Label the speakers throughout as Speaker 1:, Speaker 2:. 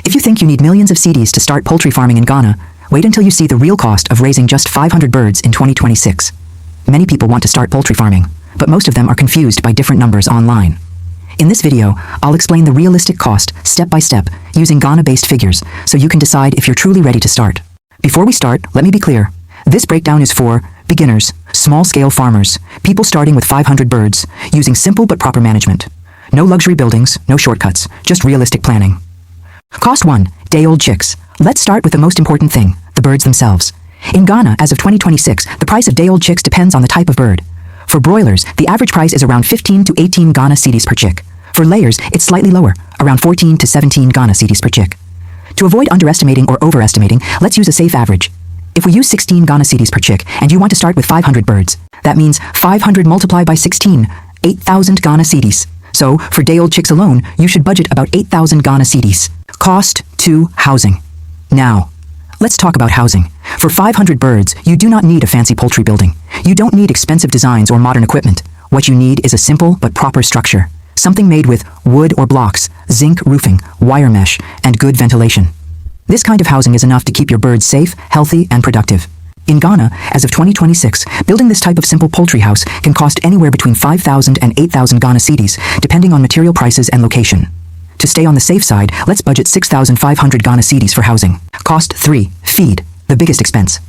Speaker 1: If you think you need millions of cedis to start poultry farming in Ghana, wait until you see the real cost of raising just 500 birds in 2026. Many people want to start poultry farming, but most of them are confused by different numbers online. In this video, I'll explain the realistic cost, step by step, using Ghana-based figures, so you can decide if you're truly ready to start. Before we start, let me be clear. This breakdown is for beginners, small-scale farmers, people starting with 500 birds, using simple but proper management. No luxury buildings, no shortcuts, just realistic planning. Cost 1. Day-old chicks. Let's start with the most important thing, the birds themselves. In Ghana, as of 2026, the price of day-old chicks depends on the type of bird. For broilers, the average price is around 15 to 18 Ghana cedis per chick. For layers, it's slightly lower, around 14 to 17 Ghana cedis per chick. To avoid underestimating or overestimating, let's use a safe average. If we use 16 Ghana cedis per chick, and you want to start with 500 birds, that means 500 multiplied by 16, 8,000 Ghana cedis. So, for day-old chicks alone, you should budget about 8,000 Ghana cedis. Cost 2. Housing. Now, let's talk about housing. For 500 birds, you do not need a fancy poultry building. You don't need expensive designs or modern equipment. What you need is a simple but proper structure. Something made with wood or blocks, zinc roofing, wire mesh, and good ventilation. This kind of housing is enough to keep your birds safe, healthy, and productive. In Ghana, as of 2026, building this type of simple poultry house can cost anywhere between 5,000 and 8,000 Ghana cedis, depending on material prices and location. To stay on the safe side, let's budget 6,500 Ghana cedis for housing. Cost 3. Feed, the biggest expense.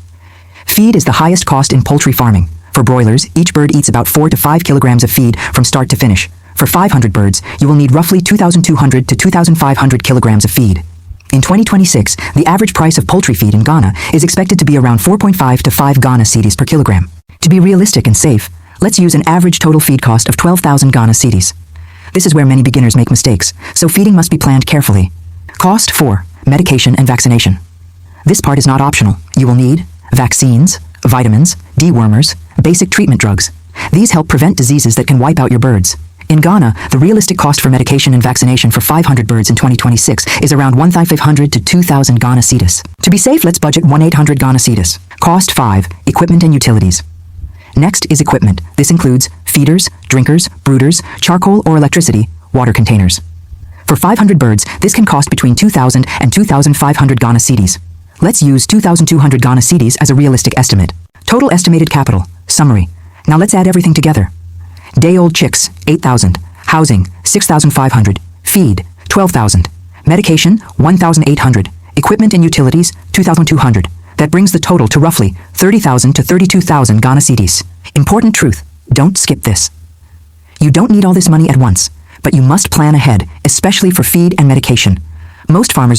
Speaker 1: Feed is the highest cost in poultry farming. For broilers, each bird eats about 4 to 5 kilograms of feed from start to finish. For 500 birds, you will need roughly 2,200 to 2,500 kilograms of feed. In 2026, the average price of poultry feed in Ghana is expected to be around 4.5 to 5 Ghana cedis per kilogram. To be realistic and safe, let's use an average total feed cost of 12,000 Ghana cedis. This is where many beginners make mistakes, so feeding must be planned carefully. Cost 4. Medication and vaccination. This part is not optional. You will need vaccines, vitamins, dewormers, basic treatment drugs. These help prevent diseases that can wipe out your birds. In Ghana, the realistic cost for medication and vaccination for 500 birds in 2026 is around 1,500 to 2,000 Ghana cedis. To be safe, let's budget 1,800 Ghana cedis. Cost 5. Equipment and utilities. Next is equipment. This includes feeders, drinkers, brooders, charcoal or electricity, water containers. For 500 birds, this can cost between 2,000 and 2,500 Ghana cedis. Let's use 2,200 Ghana cedis as a realistic estimate. Total estimated capital. Summary. Now let's add everything together. Day-old chicks, 8,000. Housing, 6,500. Feed, 12,000. Medication, 1,800. Equipment and utilities, 2,200. That brings the total to roughly 30,000 to 32,000 Ghana cedis. Important truth, don't skip this. You don't need all this money at once, but you must plan ahead, especially for feed and medication. Most farmers